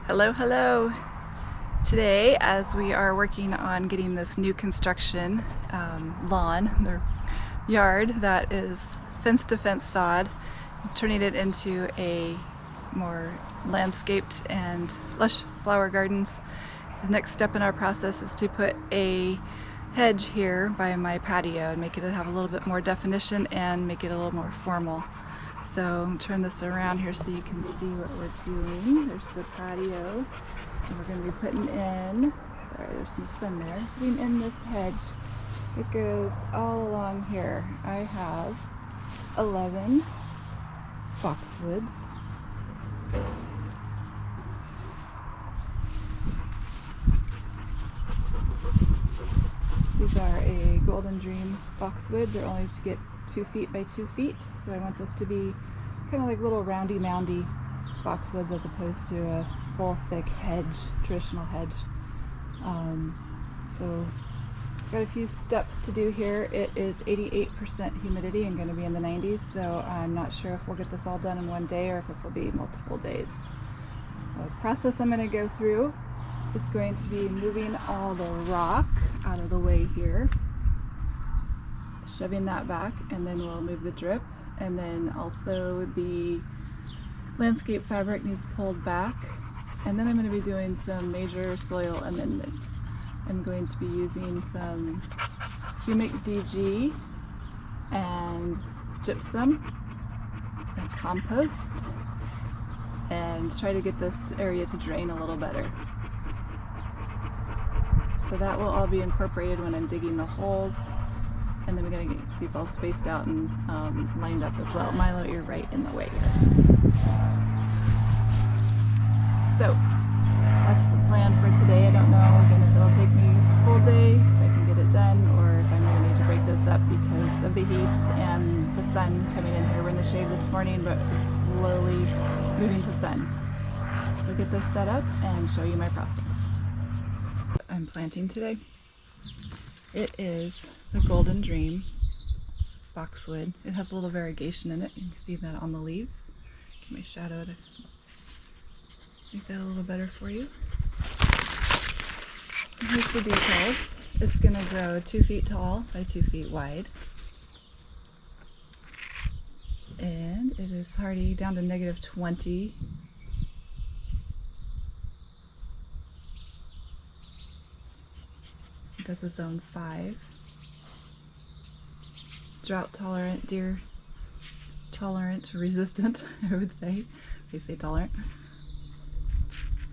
Hello, hello. Today, as we are working on getting this new construction lawn, the yard that is fence-to-fence sod, turning it into a more landscaped and lush flower gardens. The next step in our process is to put a hedge here by my patio and make it have a little bit more definition and make it a little more formal. So turn this around here so you can see what we're doing. There's the patio, and we're going to be putting in, sorry there's some sun there, putting in this hedge. It goes all along here. I have 11 boxwoods. These are a Golden Dream Boxwood. They're only to get 2 feet by 2 feet, so I want this to be kind of like little roundy moundy boxwoods as opposed to a full thick hedge, traditional hedge. So got a few steps to do here. It is 88% humidity and going to be in the 90s, so I'm not sure if we'll get this all done in one day or if this will be multiple days. The process I'm going to go through is going to be moving all the rock out of the way here, shoving that back, and then we'll move the drip, and then also the landscape fabric needs pulled back, and then I'm going to be doing some major soil amendments. I'm going to be using some humic DG and gypsum and compost and try to get this area to drain a little better. So that will all be incorporated when I'm digging the holes. And then we're going to get these all spaced out and lined up as well. Milo, you're right in the way here. So that's the plan for today. I don't know again if it'll take me a full day, if I can get it done, or if I'm going to need to break this up because of the heat and the sun coming in here. We're in the shade this morning, but it's slowly moving to sun. So get this set up and show you my process. I'm planting today. It is the Golden Dream Boxwood. It has a little variegation in it. You can see that on the leaves. Get my shadow to make that a little better for you. And here's the details. It's going to grow 2 feet tall by 2 feet wide. And it is hardy down to -20. That's a zone 5. Drought tolerant, deer tolerant, resistant, I would say. They say tolerant.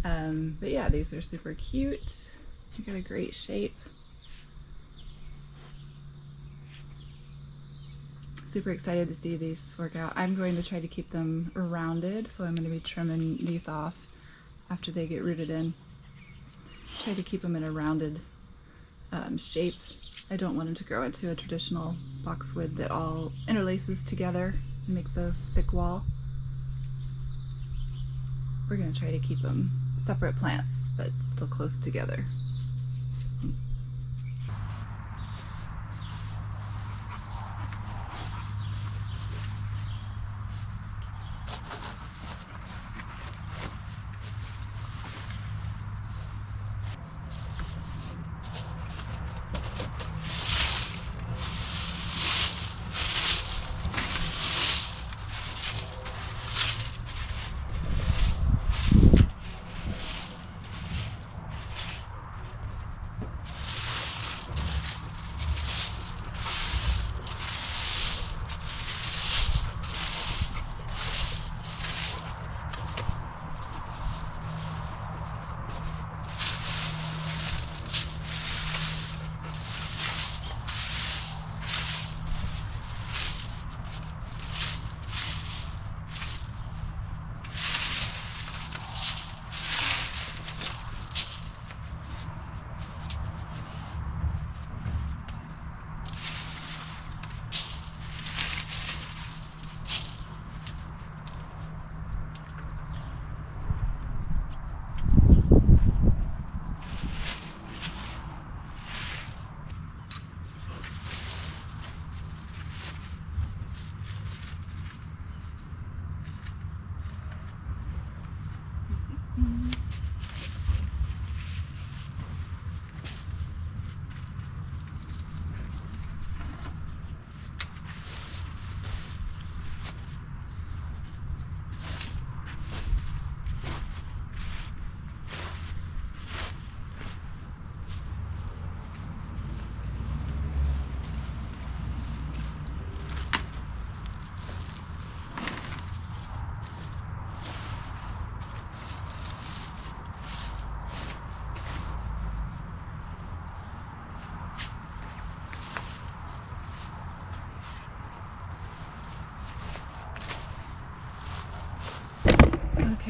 But yeah, these are super cute. They got a great shape. Super excited to see these work out. I'm going to try to keep them rounded, so I'm going to be trimming these off after they get rooted in. Try to keep them in a rounded shape. I don't want them to grow into a traditional boxwood that all interlaces together and makes a thick wall. We're going to try to keep them separate plants, but still close together.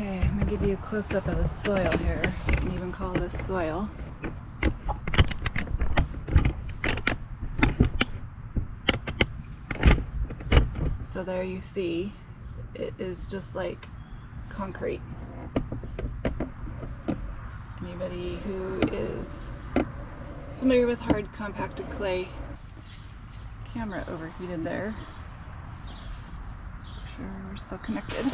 Okay, I'm going to give you a close-up of the soil here. You can even call this soil. So there you see, it is just like concrete. Anybody who is familiar with hard compacted clay, camera overheated there. Make sure we're still connected.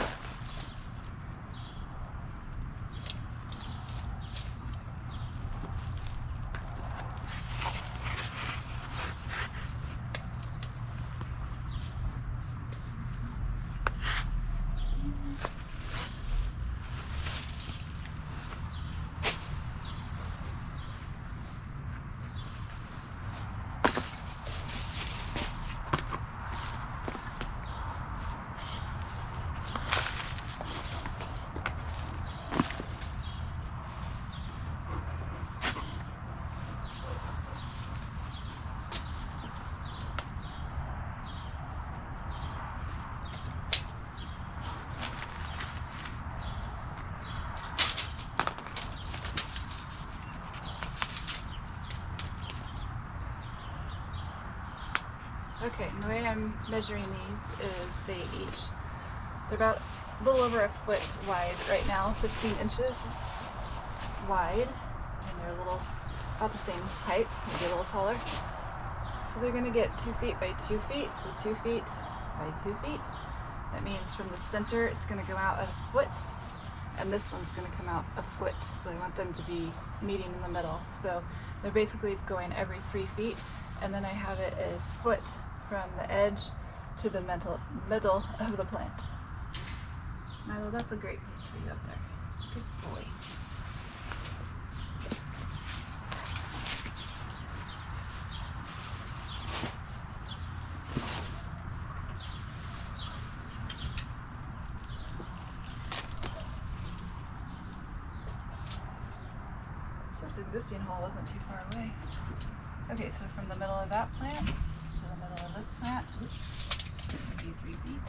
Okay, and the way I'm measuring these is they're about a little over a foot wide right now, 15 inches wide, and they're about the same height, maybe a little taller. So they're going to get 2 feet by 2 feet, so 2 feet by 2 feet. That means from the center it's going to go out a foot, and this one's going to come out a foot, so I want them to be meeting in the middle. So they're basically going every 3 feet, and then I have it a foot from the edge to the middle of the plant. Milo, that's a great place for you up there. Good boy. So this existing hole wasn't too far away. Okay, so from the middle of that plant to the middle of this plant, maybe 3 feet.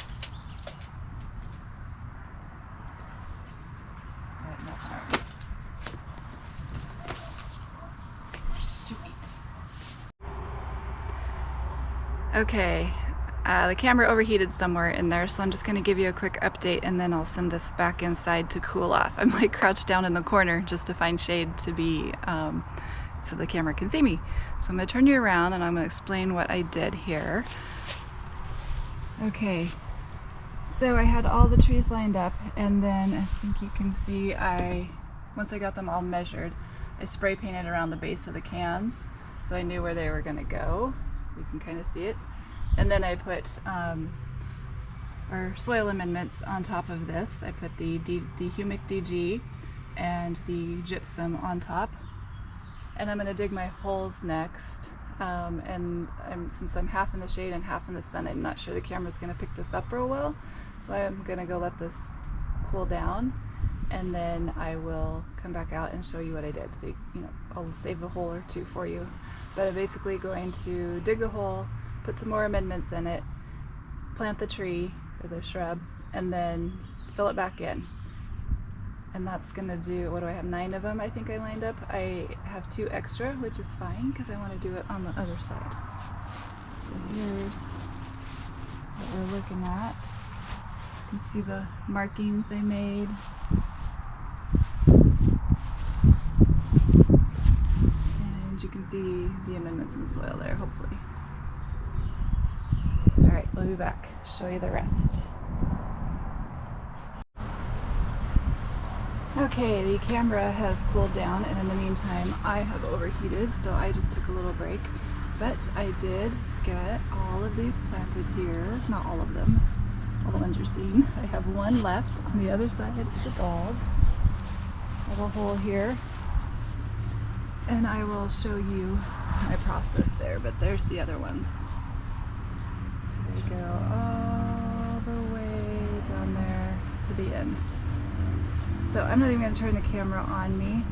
Right, that's not right. 2 feet. Okay, the camera overheated somewhere in there, so I'm just going to give you a quick update and then I'll send this back inside to cool off. I'm like crouched down in the corner just to find shade to be so the camera can see me. So I'm going to turn you around and I'm going to explain what I did here. Okay, so I had all the trees lined up, and then I think you can see once I got them all measured, I spray painted around the base of the cans so I knew where they were going to go. You can kind of see it. And then I put our soil amendments on top of this. I put the humic DG and the gypsum on top. And I'm going to dig my holes next, since I'm half in the shade and half in the sun, I'm not sure the camera's going to pick this up real well, so I'm going to go let this cool down, and then I will come back out and show you what I did. So I'll save a hole or two for you, but I'm basically going to dig a hole, put some more amendments in it, plant the tree or the shrub, and then fill it back in. And that's gonna do, what do I have, 9 of them I think I lined up. I have 2 extra, which is fine because I want to do it on the other side. So here's what we're looking at. You can see the markings I made. And you can see the amendments in the soil there, hopefully. Alright, we'll be back, show you the rest. Okay, the camera has cooled down, and in the meantime I have overheated, so I just took a little break. But I did get all of these planted here, not all of them, all the ones you're seeing. I have one left on the other side of the dog. I have a hole here, and I will show you my process there, but there's the other ones. So they go all the way down there to the end. So I'm not even going to turn the camera on me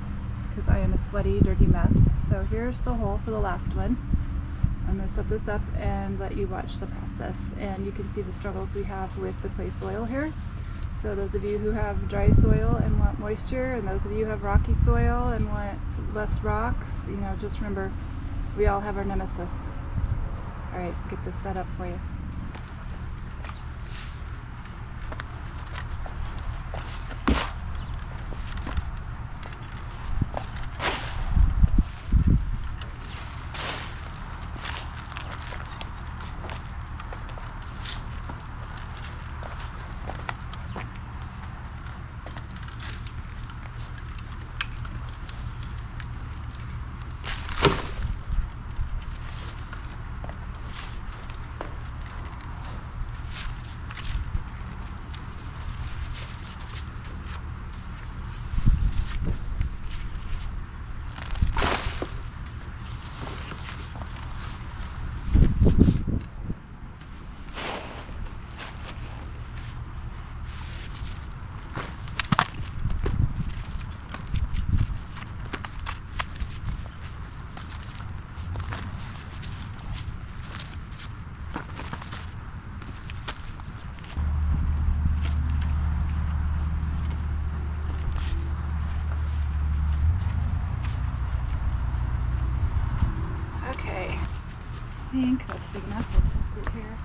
because I am a sweaty, dirty mess. So here's the hole for the last one. I'm going to set this up and let you watch the process, and you can see the struggles we have with the clay soil here. So those of you who have dry soil and want moisture, and those of you who have rocky soil and want less rocks, you know, just remember, we all have our nemesis. All right, get this set up for you. Okay, I think that's big enough. We'll test it here.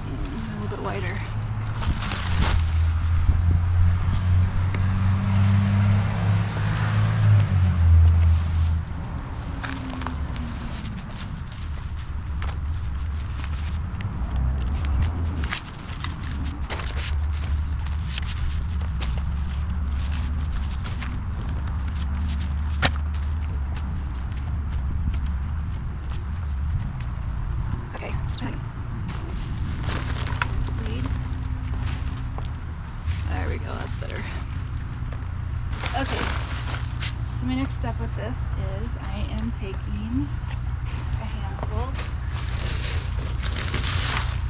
A little bit wider. Okay, try. Speed. There we go, that's better. Okay, so my next step with this is I am taking a handful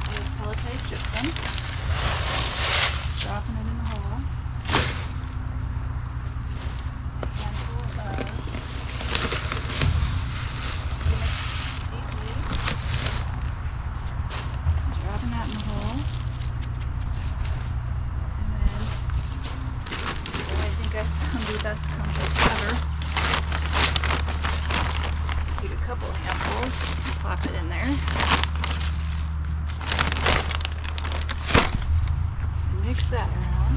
of pelletized gypsum, dropping it in the hole, a handful of dropping that in the hole, and then I think I found the best compost ever. Take a couple handfuls, plop it in there, and mix that around.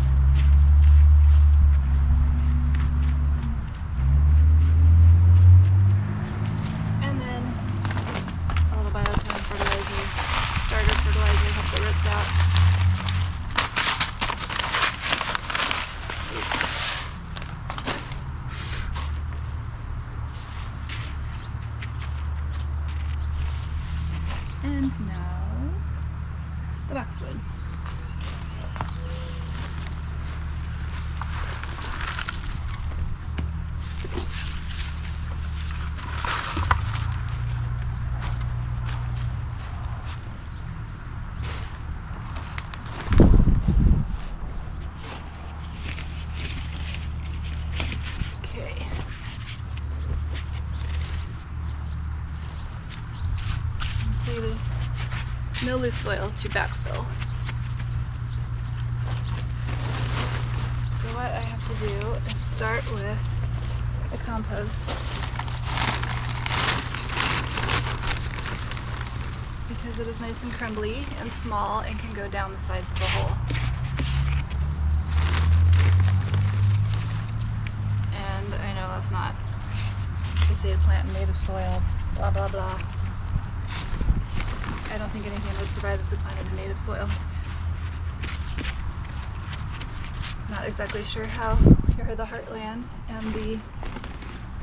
And then a little biotin fertilizer, starter fertilizer, help the roots out. And now the boxwood. Okay. See, there's no loose soil to backfill. So what I have to do is start with the compost, because it is nice and crumbly and small and can go down the sides of the hole. And I know that's not, they say to plant in native soil, blah blah blah. I don't think anything would survive if we planted in native soil. Not exactly sure how you're the heartland and the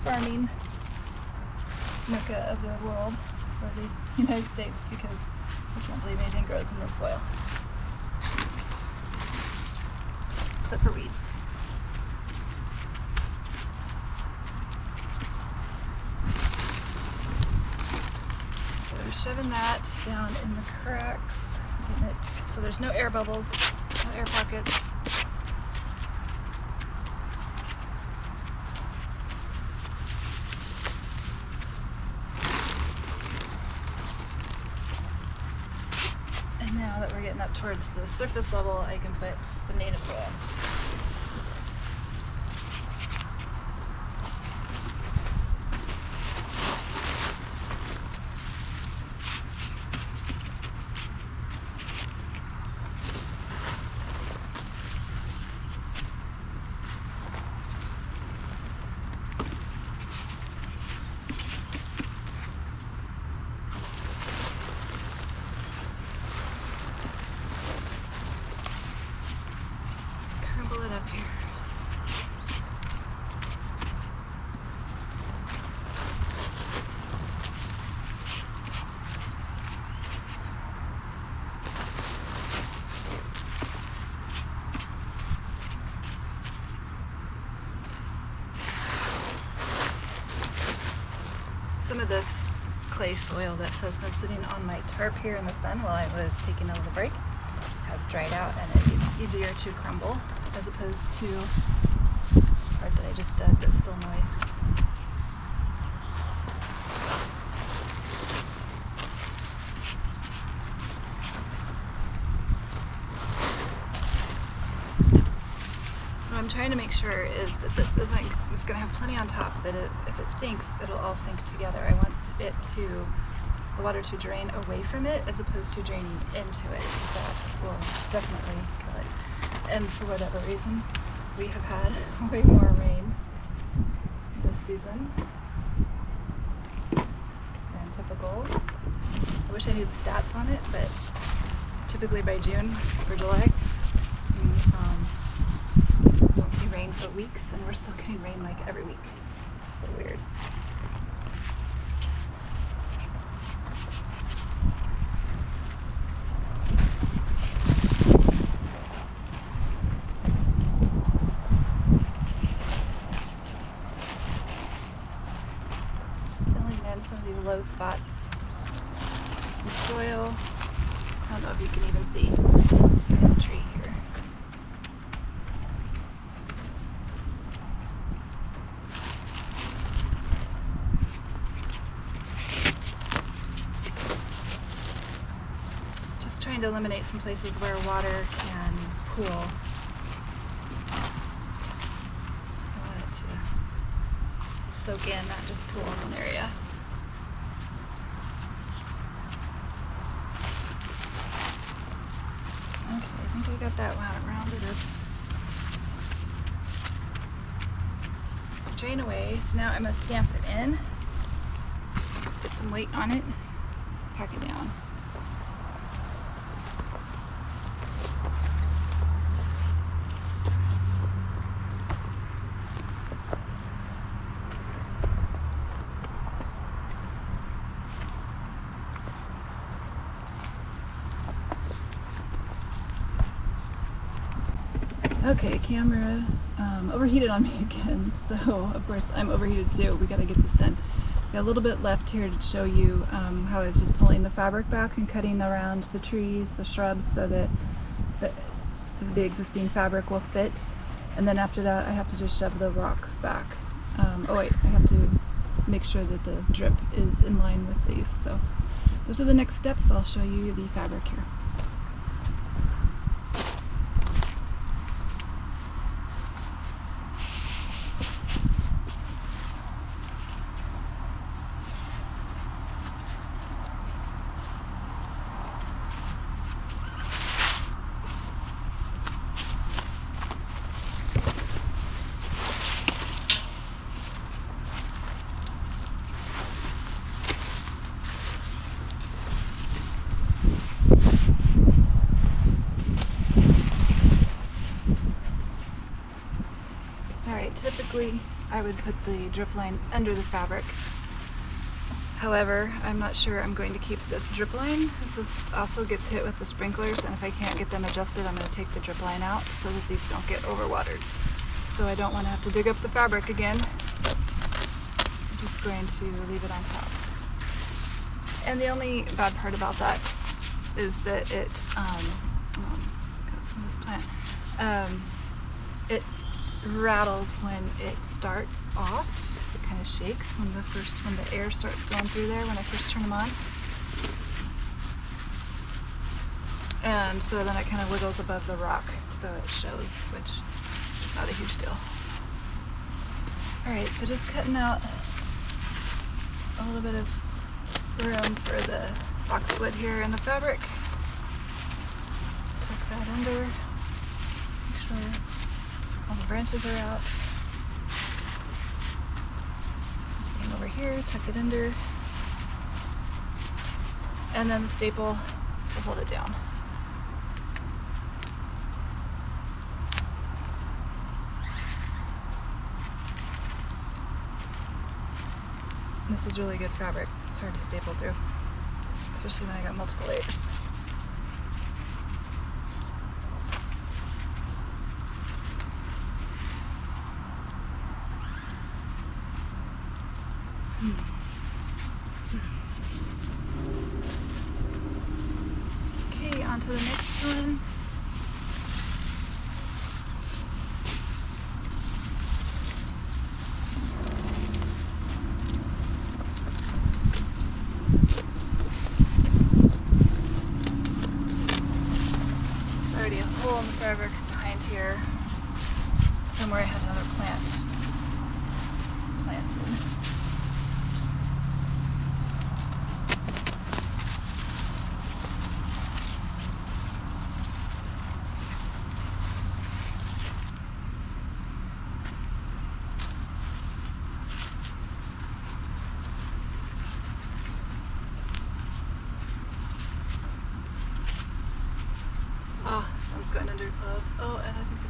farming mecca of the world, or the United States, because I can't believe anything grows in this soil. Except for weeds. Shoving that down in the cracks, getting it so there's no air bubbles, no air pockets. now that we're getting up towards the surface level, I can put some native soil. Crumble it up here. Some of this clay soil that has been sitting on my tarp here in the sun while I was taking a little break has dried out, and it's easier to crumble as opposed to the part that I just dug that's still moist. So what I'm trying to make sure is that this isn't, it's going to have plenty on top, that if it sinks, it'll all sink together. I want the water to drain away from it as opposed to draining into it, because that will definitely kill it. And for whatever reason, we have had way more rain this season than typical. I wish I knew the stats on it, but typically by June or July, we don't see rain for weeks, and we're still getting rain like every week. It's so weird. Some of these low spots, some soil. I don't know if you can even see the tree here. Just trying to eliminate some places where water can pool. I want it to soak in, not just pool in one area. Okay, I think I got that one rounded up. Drain away, so now I'm going to stamp it in, put some weight on it, pack it down. Okay, camera overheated on me again, so of course I'm overheated too. We gotta get this done. Got a little bit left here to show you how I was just pulling the fabric back and cutting around the trees, the shrubs, so that the existing fabric will fit. And then after that I have to just shove the rocks back. Oh wait, I have to make sure that the drip is in line with these. So those are the next steps. I'll show you the fabric here. Typically, I would put the drip line under the fabric. However, I'm not sure I'm going to keep this drip line. This also gets hit with the sprinklers, and if I can't get them adjusted, I'm going to take the drip line out so that these don't get overwatered. So I don't want to have to dig up the fabric again. I'm just going to leave it on top. And the only bad part about that is that it, got some of this plant, it rattles when it starts off. It kind of shakes when the air starts going through there when I first turn them on. And so then it kind of wiggles above the rock so it shows, which is not a huge deal. Alright, so just cutting out a little bit of room for the boxwood here in the fabric. Tuck that under, make sure all the branches are out. Same over here, tuck it under. And then the staple will hold it down. This is really good fabric. It's hard to staple through, especially when I got multiple layers. Okay, on to the next one. Already a hole in the fabric behind here from where I had another plant planted. Oh, sun's going under a cloud. Oh, and I think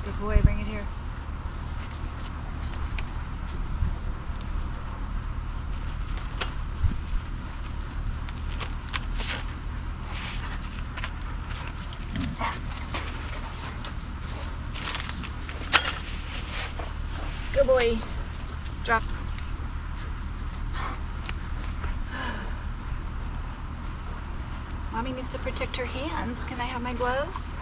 good boy, bring it here. Good boy. Drop. Mommy needs to protect her hands. Can I have my gloves?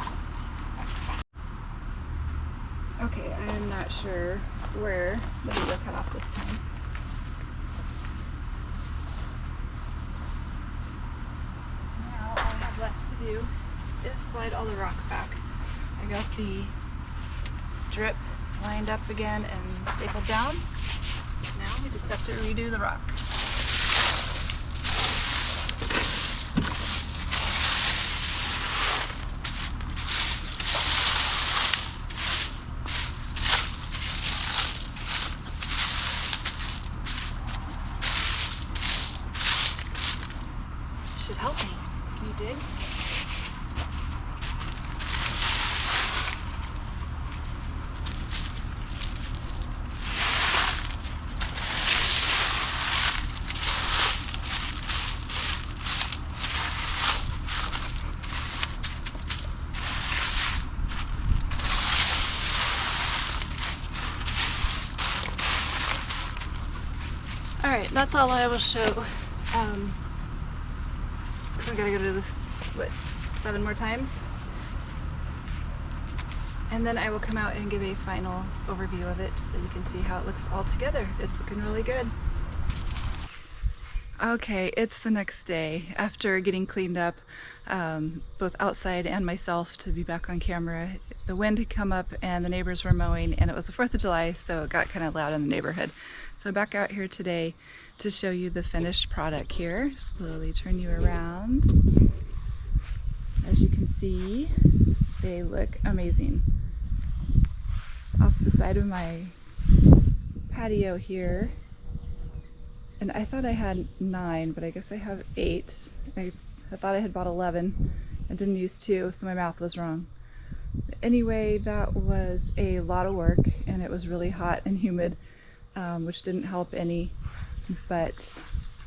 Okay, I'm not sure where the video cut off this time. Now all I have left to do is slide all the rock back. I got the drip lined up again and stapled down. Now we just have to redo the rock. Should help me. Can you dig? Alright, that's all I will show. We gotta go to this, what, 7 more times? And then I will come out and give a final overview of it so you can see how it looks all together. It's looking really good. Okay, it's the next day after getting cleaned up, both outside and myself, to be back on camera. The wind had come up and the neighbors were mowing, and it was the 4th of July, so it got kind of loud in the neighborhood. So back out here today to show you the finished product here. Slowly turn you around. As you can see, they look amazing. It's off the side of my patio here. And I thought I had 9, but I guess I have 8. I thought I had bought 11 and didn't use 2, so my math was wrong. Anyway, that was a lot of work, and it was really hot and humid, which didn't help any, but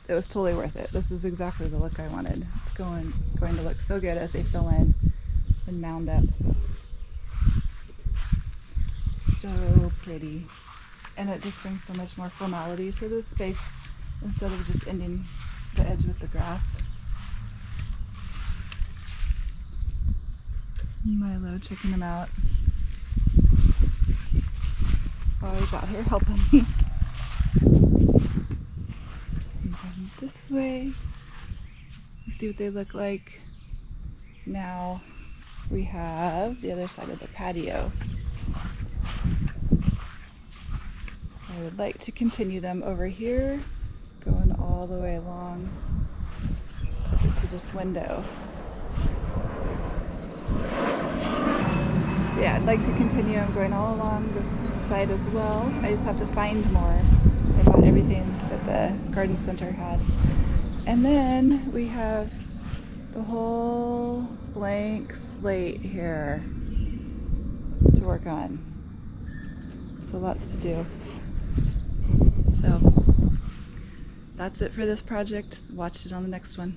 it was totally worth it. This is exactly the look I wanted. It's going to look so good as they fill in and mound up. So so pretty. And it just brings so much more formality to this space instead of just ending the edge with the grass. Milo checking them out. Always out here helping me. And then this way. You see what they look like. Now we have the other side of the patio. I would like to continue them over here, going all the way along over to this window. So yeah, I'd like to continue. I'm going all along this side as well. I just have to find more. I bought everything that the garden center had. And then we have the whole blank slate here to work on. So lots to do. So that's it for this project. Watch it on the next one.